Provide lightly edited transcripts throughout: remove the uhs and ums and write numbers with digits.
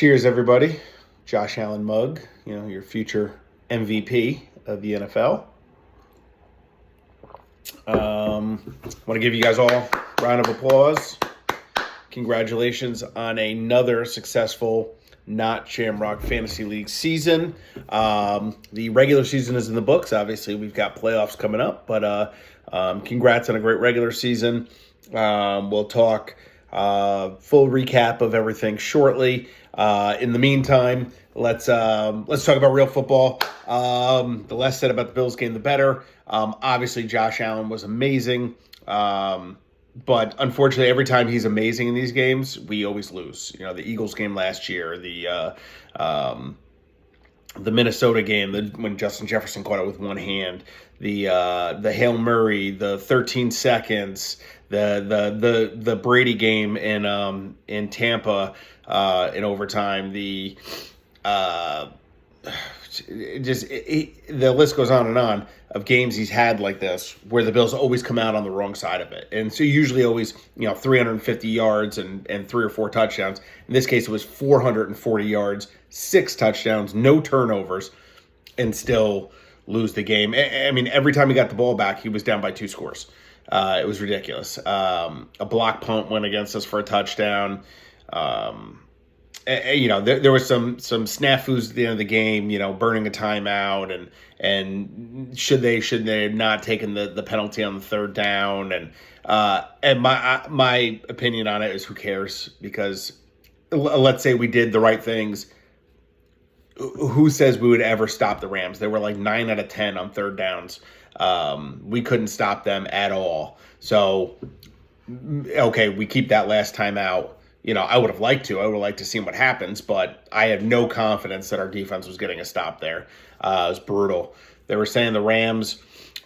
Cheers, everybody. Josh Allen mug, your future MVP of the NFL. Want to give you guys all a round of applause. Congratulations on another successful Not Shamrock Fantasy League season. The regular season is in the books. Obviously, we've got playoffs coming up, but congrats on a great regular season. We'll talk full recap of everything shortly. In the meantime, let's talk about real football. The less said about the Bills game, the better. Obviously, Josh Allen was amazing. But unfortunately, every time he's amazing in these games, we always lose. The Eagles game last year, the Minnesota game, when Justin Jefferson caught it with one hand, the Hail Murray, the 13 seconds, the Brady game in Tampa in overtime, the list goes on and on of games he's had like this where the Bills always come out on the wrong side of it. And so usually always, 350 yards and 3 or 4 touchdowns. In this case, it was 440 yards, 6 touchdowns, no turnovers, and still lose the game. I mean, every time he got the ball back, he was down by 2 scores. It was ridiculous. A block punt went against us for a touchdown. There was some snafus at the end of the game, burning a timeout and should they have not taken the penalty on the third down. And my opinion on it is who cares, because let's say we did the right things. Who says we would ever stop the Rams? They were like 9 out of 10 on third downs. We couldn't stop them at all. So, okay, we keep that last time out. I would have liked to. I would have liked to see what happens, but I had no confidence that our defense was getting a stop there. It was brutal. They were saying the Rams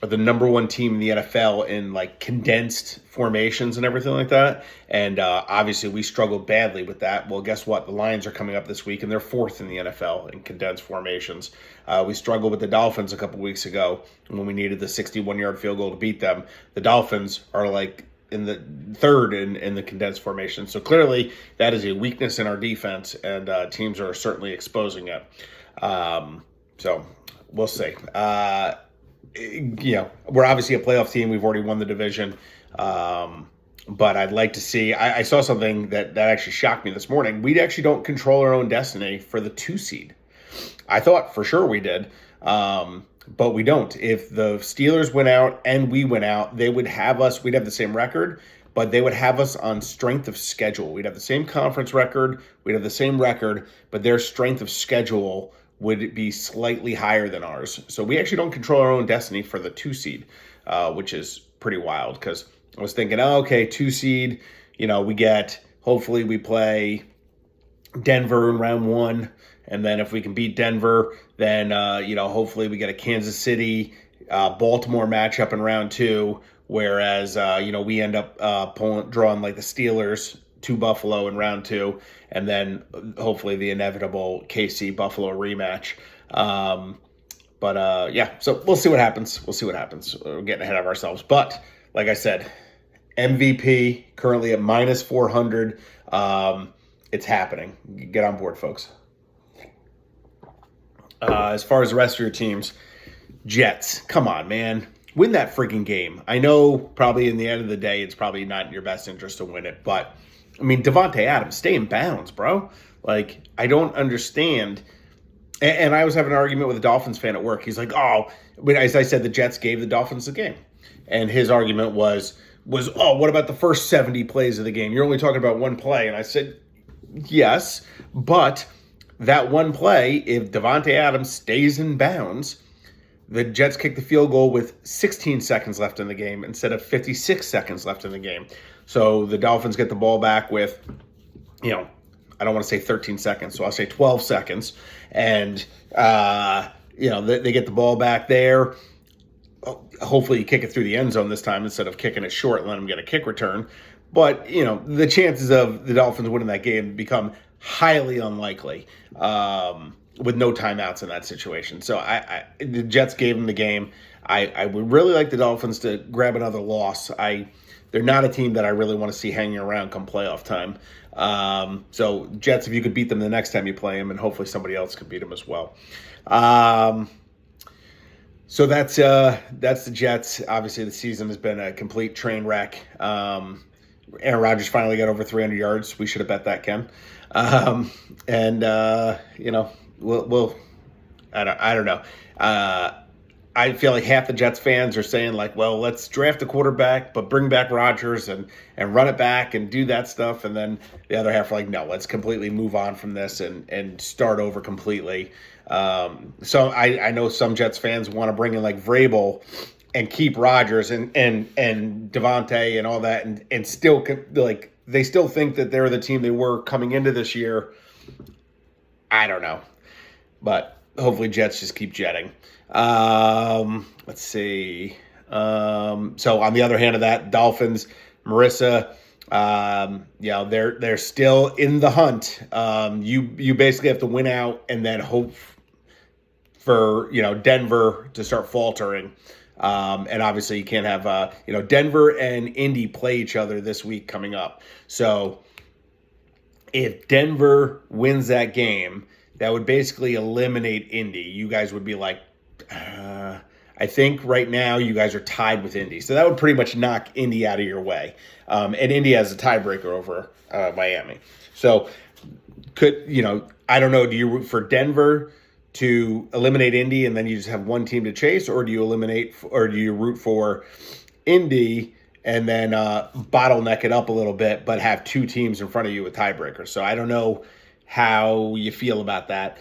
are the number 1 team in the NFL in like condensed formations and everything like that. And obviously we struggled badly with that. Well, guess what? The Lions are coming up this week, and they're 4th in the NFL in condensed formations. We struggled with the Dolphins a couple weeks ago when we needed the 61-yard field goal to beat them. The Dolphins are like in the 3rd in the condensed formation. So clearly that is a weakness in our defense, and teams are certainly exposing it. So we'll see. We're obviously a playoff team. We've already won the division. But I'd like to see, I saw something that actually shocked me this morning. We actually don't control our own destiny for the 2 seed. I thought for sure we did. But we don't. If the Steelers went out and we went out, they would have us, we'd have the same record, but they would have us on strength of schedule. We'd have the same conference record, we'd have the same record, but their strength of schedule would be slightly higher than ours. So we actually don't control our own destiny for the 2 seed, which is pretty wild, because I was thinking, 2 seed, hopefully we play Denver in round 1. And then if we can beat Denver, then, hopefully we get a Kansas City, Baltimore matchup in round 2, whereas, we end up drawing like the Steelers to Buffalo in round 2, and then hopefully the inevitable KC Buffalo rematch. So we'll see what happens. We're getting ahead of ourselves. But like I said, MVP currently at minus 400. It's happening. Get on board, folks. As far as the rest of your teams, Jets, come on, man. Win that freaking game. I know probably in the end of the day, it's probably not in your best interest to win it. But, I mean, Devontae Adams, stay in bounds, bro. Like, I don't understand. And I was having an argument with a Dolphins fan at work. He's like, as I said, the Jets gave the Dolphins the game. And his argument was, what about the first 70 plays of the game? You're only talking about one play. And I said, yes, but that one play, if Devontae Adams stays in bounds, the Jets kick the field goal with 16 seconds left in the game instead of 56 seconds left in the game. So the Dolphins get the ball back with, I don't want to say 13 seconds, so I'll say 12 seconds. And, they get the ball back there. Hopefully you kick it through the end zone this time instead of kicking it short and let them get a kick return. But, the chances of the Dolphins winning that game become highly unlikely with no timeouts in that situation. So the Jets gave them the game. I would really like the Dolphins to grab another loss. they're not a team that I really want to see hanging around come playoff time. So Jets, if you could beat them the next time you play them, and hopefully somebody else could beat them as well. So that's the Jets. Obviously, the season has been a complete train wreck. Aaron Rodgers finally got over 300 yards. We should have bet that, Ken. We'll I don't know. I feel like half the Jets fans are saying like, well, let's draft a quarterback, but bring back Rodgers and run it back and do that stuff. And then the other half are like, no, let's completely move on from this and start over completely. So I know some Jets fans want to bring in like Vrabel and keep Rodgers and Devontae and all that and still like they still think that they're the team they were coming into this year. I don't know, but hopefully Jets just keep jetting. Let's see. So on the other hand of that, Dolphins, Marissa, they're still in the hunt. You basically have to win out and then hope for, Denver to start faltering. And obviously you can't have, Denver and Indy play each other this week coming up. So if Denver wins that game, that would basically eliminate Indy. You guys would be like, I think right now you guys are tied with Indy. So that would pretty much knock Indy out of your way. And Indy has a tiebreaker over Miami. So I don't know, do you root for Denver to eliminate Indy and then you just have one team to chase, or do you root for Indy and then bottleneck it up a little bit, but have two teams in front of you with tiebreakers? So I don't know how you feel about that.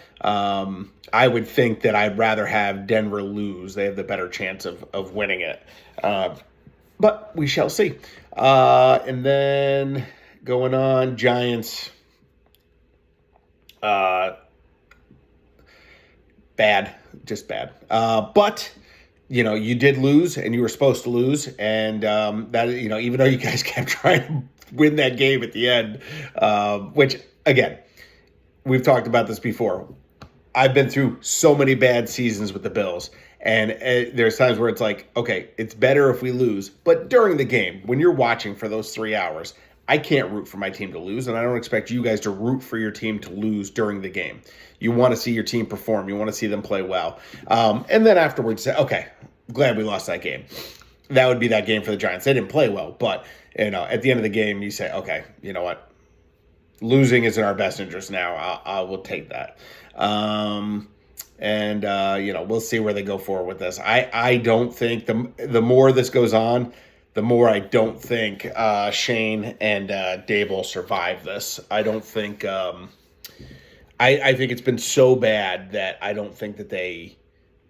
I would think that I'd rather have Denver lose. They have the better chance of winning it. But we shall see. And then going on, Giants. Bad. Just bad. But you did lose, and you were supposed to lose, and that even though you guys kept trying to win that game at the end, which again, we've talked about this before. I've been through so many bad seasons with the Bills, and there's times where it's like, okay, it's better if we lose, but during the game, when you're watching for those 3 hours, I can't root for my team to lose, and I don't expect you guys to root for your team to lose during the game. You want to see your team perform. You want to see them play well. And then afterwards say, okay, glad we lost that game. That would be that game for the Giants. They didn't play well, but at the end of the game, you say, okay, you know what? Losing is in our best interest now. I will take that. We'll see where they go forward with this. I don't think the more this goes on, the more I don't think Shane and Dave will survive this. I don't think I think it's been so bad that I don't think that they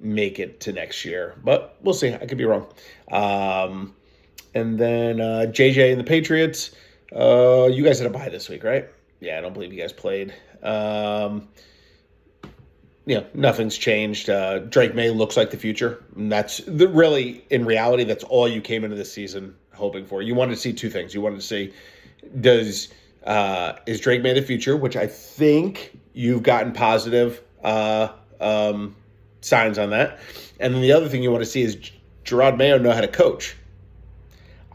make it to next year. But we'll see. I could be wrong. And then JJ and the Patriots. You guys had a bye this week, right? Yeah, I don't believe you guys played. Nothing's changed. Drake May looks like the future. And that's really, in reality, that's all you came into this season hoping for. You wanted to see two things. You wanted to see, is Drake May the future, which I think you've gotten positive signs on that. And then the other thing you want to see is Gerard Mayo know how to coach.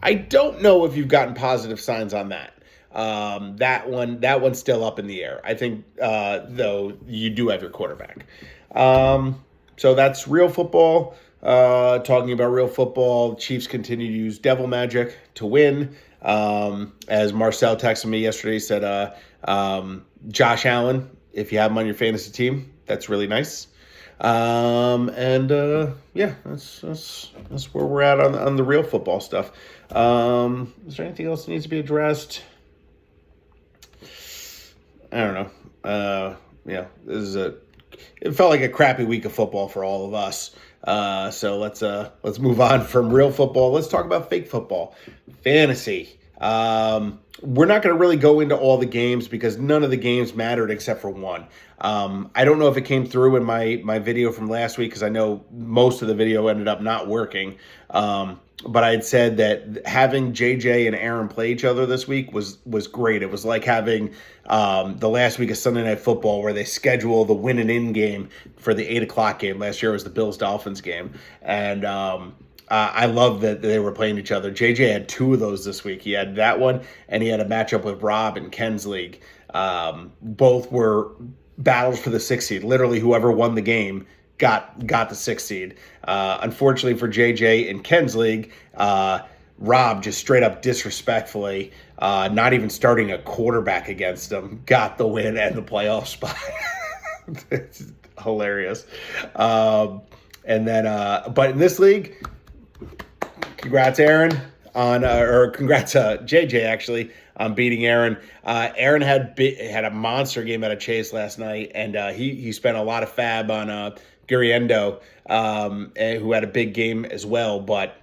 I don't know if you've gotten positive signs on that. That one's still up in the air. I think, though, you do have your quarterback. So that's real football. Talking about real football, Chiefs continue to use devil magic to win. As Marcel texted me yesterday, said, Josh Allen, if you have him on your fantasy team, that's really nice. That's where we're at on the real football stuff. Is there anything else that needs to be addressed? I don't know. It felt like a crappy week of football for all of us. So let's move on from real football. Let's talk about fake football, fantasy. We're not going to really go into all the games because none of the games mattered except for one. I don't know if it came through in my video from last week because I know most of the video ended up not working. But I had said that having JJ and Aaron play each other this week was great. It was like having the last week of Sunday Night Football where they schedule the win and in game for the 8 o'clock game. Last year was the Bills-Dolphins game. And I love that they were playing each other. JJ had two of those this week. He had that one, and he had a matchup with Rob in Ken's league. Both were battles for the 6th seed. Literally, whoever won the game got the 6th seed. Unfortunately for JJ in Ken's league, Rob just straight up disrespectfully, not even starting a quarterback against him, got the win and the playoff spot. It's hilarious. And then, but in this league, congrats, Aaron, or congrats, JJ, actually, on beating Aaron. Aaron had a monster game out of Chase last night, and he spent a lot of fab on Guriendo, who had a big game as well, but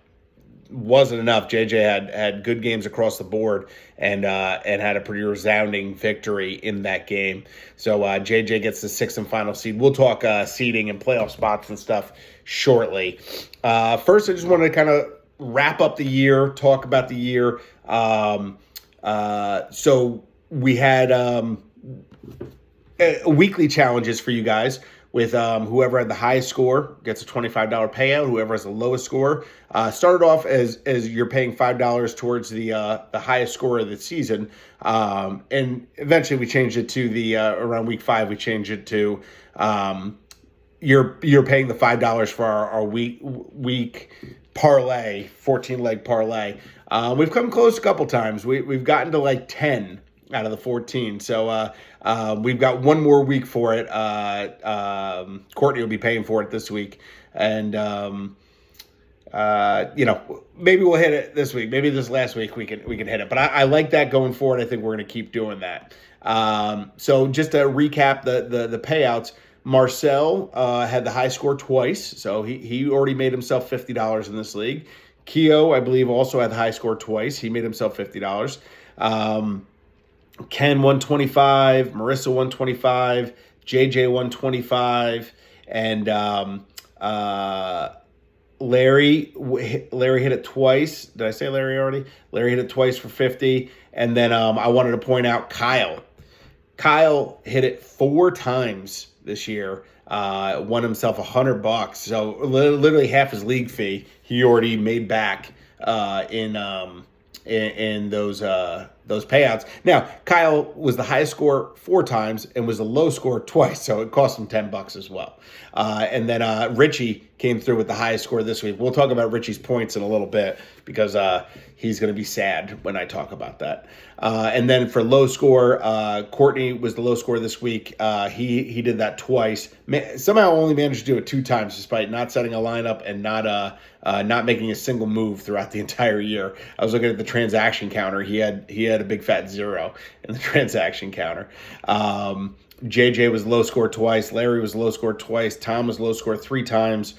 wasn't enough. JJ had good games across the board and had a pretty resounding victory in that game. So JJ gets the 6th and final seed. We'll talk seeding and playoff spots and stuff shortly. First, I just wanted to kind of wrap up the year, talk about the year. So we had weekly challenges for you guys. With whoever had the highest score gets a $25 payout. Whoever has the lowest score started off as you're paying $5 towards the highest score of the season, and eventually we changed it to the around week 5. We changed it to you're paying the $5 for our week parlay, 14-leg parlay. We've come close a couple times. We've gotten to like 10 out of the 14. So we've got one more week for it. Courtney will be paying for it this week. And, maybe we'll hit it this week. Maybe this last week we can hit it. But I like that going forward. I think we're going to keep doing that. So just to recap the payouts, Marcel had the high score twice. So he already made himself $50 in this league. Keo, I believe, also had the high score twice. He made himself $50. Ken 125, Marissa 125, JJ 125, and Larry hit it twice. Did I say Larry already? Larry hit it twice for 50. And then I wanted to point out Kyle. Kyle hit it 4 times this year. Won himself $100. So literally half his league fee he already made back in those payouts. Now, Kyle was the highest score 4 times and was the low score twice, so it cost him $10 as well. And then Richie came through with the highest score this week. We'll talk about Richie's points in a little bit because he's going to be sad when I talk about that. And then for low score, Courtney was the low score this week. He did that twice. Somehow only managed to do it 2 times despite not setting a lineup and not making a single move throughout the entire year. I was looking at the transaction counter. He had a big fat 0 in the transaction counter. JJ was low score twice. Larry was low score twice. Tom was low score 3 times.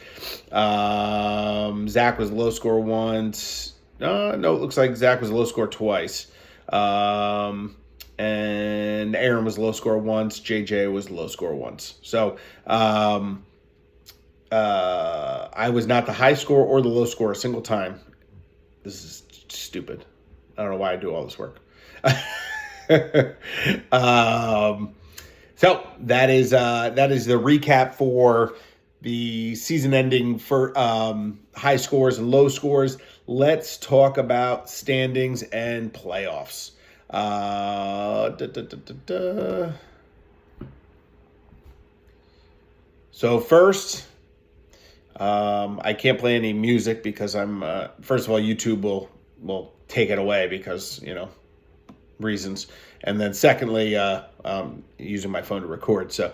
Zach was low score once. No, it looks like Zach was low score twice. And Aaron was low score once. JJ was low score once. So I was not the high score or the low score a single time. This is stupid. I don't know why I do all this work. So that is the recap for the season ending for high scores and low scores. Let's talk about standings and playoffs. So first, I can't play any music because I'm first of all, YouTube will take it away because reasons. And then secondly, using my phone to record. So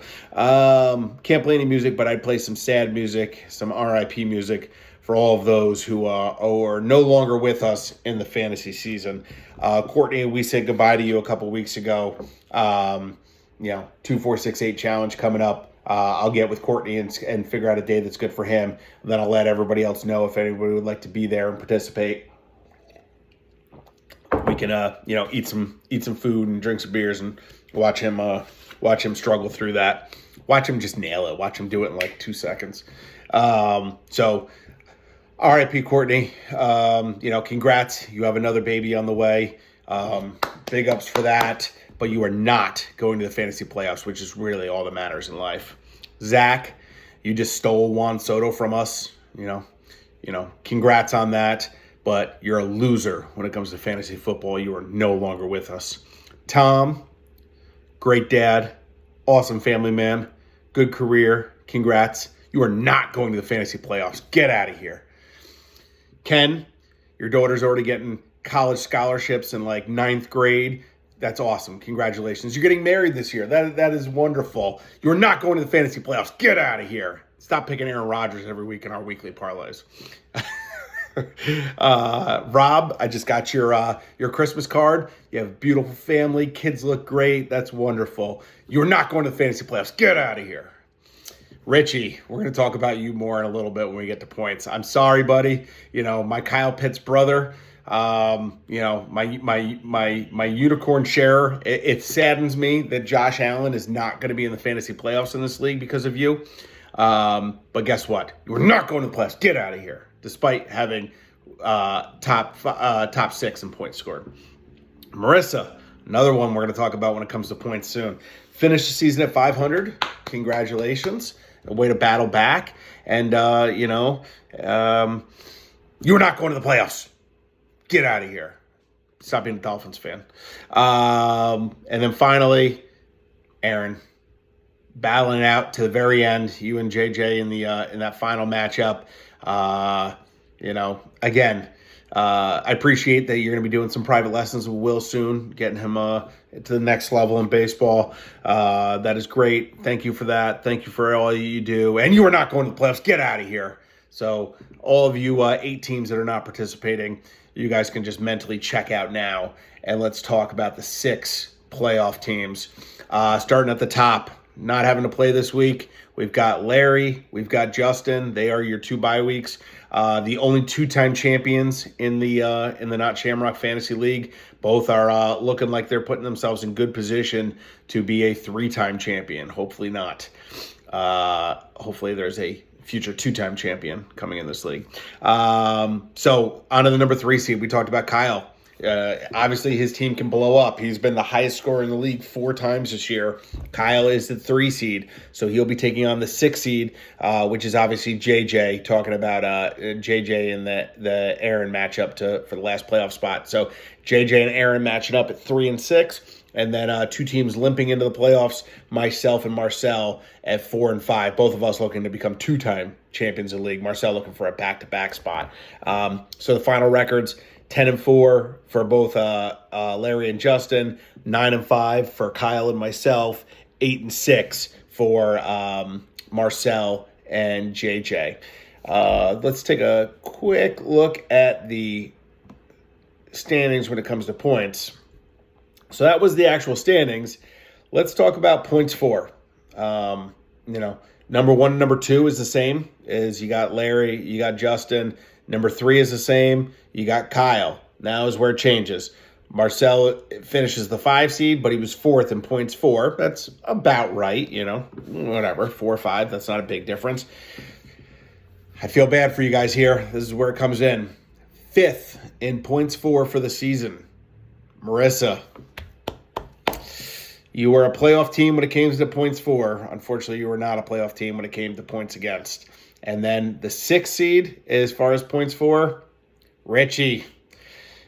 can't play any music, but I'd play some sad music, some RIP music for all of those who are no longer with us in the fantasy season. Courtney, we said goodbye to you a couple weeks ago. 2468 challenge coming up. I'll get with Courtney and figure out a day that's good for him. And then I'll let everybody else know if anybody would like to be there and participate. We can, eat some food and drink some beers and watch him struggle through that. Watch him just nail it. Watch him do it in like 2 seconds. So, R.I.P. Courtney. Congrats. You have another baby on the way. Big ups for that. But you are not going to the fantasy playoffs, which is really all that matters in life. Zach, you just stole Juan Soto from us. congrats on that. But you're a loser when it comes to fantasy football. You are no longer with us. Tom, great dad, awesome family man, good career. Congrats. You are not going to the fantasy playoffs. Get out of here. Ken, your daughter's already getting college scholarships in like 9th grade. That's awesome. Congratulations. You're getting married this year. That is wonderful. You're not going to the fantasy playoffs. Get out of here. Stop picking Aaron Rodgers every week in our weekly parlays. Rob, I just got your Christmas card. You have a beautiful family. Kids look great. That's wonderful. You're not going to the fantasy playoffs. Get out of here. Richie, we're going to talk about you more in a little bit when we get to points. I'm sorry, buddy. My Kyle Pitts brother, my unicorn sharer. It saddens me that Josh Allen is not going to be in the fantasy playoffs in this league because of you. But guess what? You're not going to the playoffs. Get out of here. Despite having top 6 in points scored. Marissa, another one we're going to talk about when it comes to points soon. Finished the season at 500. Congratulations. A way to battle back. And, you're not going to the playoffs. Get out of here. Stop being a Dolphins fan. And then finally, Aaron, battling out to the very end. You and JJ in that final matchup. Again, I appreciate that you're going to be doing some private lessons with Will soon, getting him to the next level in baseball. That is great. Thank you for that. Thank you for all you do. And you are not going to the playoffs. Get out of here. So all of you 8 teams that are not participating, you guys can just mentally check out now. And let's talk about the 6 playoff teams. Starting at the top, not having to play this week. We've got Larry. We've got Justin. They are your 2 bye weeks. The only 2-time champions in the Not Shamrock Fantasy League. Both are looking like they're putting themselves in good position to be a 3-time champion. Hopefully not. Hopefully there's a future 2-time champion coming in this league. So on to the number 3 seed. We talked about Kyle. Obviously, his team can blow up. He's been the highest scorer in the league 4 times this year. Kyle is the 3 seed, so he'll be taking on the 6 seed, which is obviously JJ, talking about JJ in the Aaron matchup for the last playoff spot. So JJ and Aaron matching up at 3 and 6, and then 2 teams limping into the playoffs, myself and Marcel at 4 and 5, both of us looking to become 2-time champions of the league. Marcel looking for a back-to-back spot. So the final records, 10 and 4 for both Larry and Justin, 9 and 5 for Kyle and myself, 8 and 6 for Marcel and JJ. Let's take a quick look at the standings when it comes to points. So that was the actual standings. Let's talk about points for. Number 1 and number 2 is the same as you got Larry, you got Justin. Number 3 is the same. You got Kyle. Now is where it changes. Marcel finishes the 5 seed, but he was 4th in points for. That's about right, whatever, 4 or 5. That's not a big difference. I feel bad for you guys here. This is where it comes in. 5th in points for the season. Marissa, you were a playoff team when it came to points for. Unfortunately, you were not a playoff team when it came to points against. And then the 6th seed, as far as points for, Richie.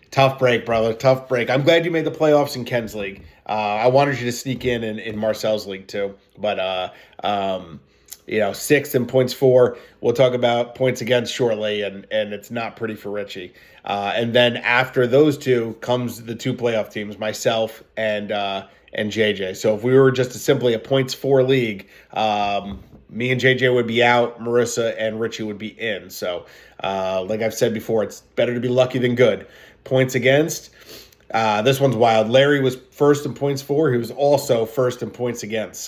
Tough break, brother. Tough break. I'm glad you made the playoffs in Ken's league. I wanted you to sneak in Marcel's league too. But, 6th in points for. We'll talk about points against shortly, and it's not pretty for Richie. And then after those 2 comes the 2 playoff teams, myself and JJ. So if we were just simply a points for league, me and JJ would be out, Marissa and Richie would be in. So, like I've said before, it's better to be lucky than good. Points against, this one's wild. Larry was 1st in points for. He was also 1st in points against.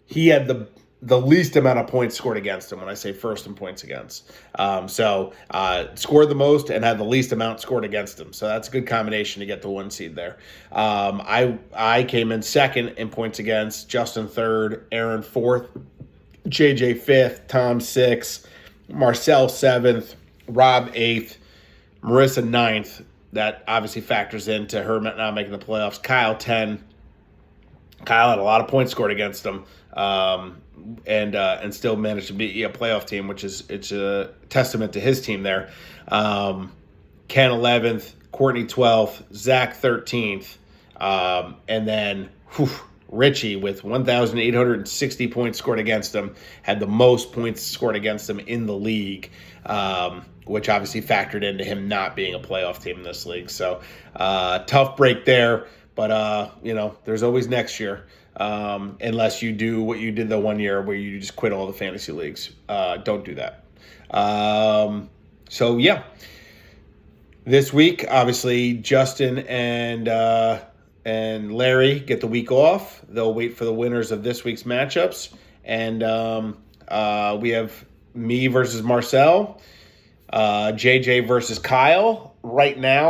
He had the least amount of points scored against him when I say 1st in points against. Scored the most and had the least amount scored against him. So that's a good combination to get the 1 seed there. I came in 2nd in points against, Justin 3rd, Aaron 4th, JJ 5th, Tom 6th, Marcel 7th, Rob 8th, Marissa 9th. That obviously factors into her not making the playoffs. Kyle 10. Kyle had a lot of points scored against him. and still managed to be a playoff team, which is it's a testament to his team there. Ken 11th, Courtney 12th, Zach 13th, and then Richie with 1,860 points scored against him, had the most points scored against him in the league, which obviously factored into him not being a playoff team in this league. So tough break there, but there's always next year, unless you do what you did the one year where you just quit all the fantasy leagues. Don't do that. So yeah. This week, obviously, Justin and Larry get the week off. They'll wait for the winners of this week's matchups. And we have me versus Marcel, JJ versus Kyle. Right now,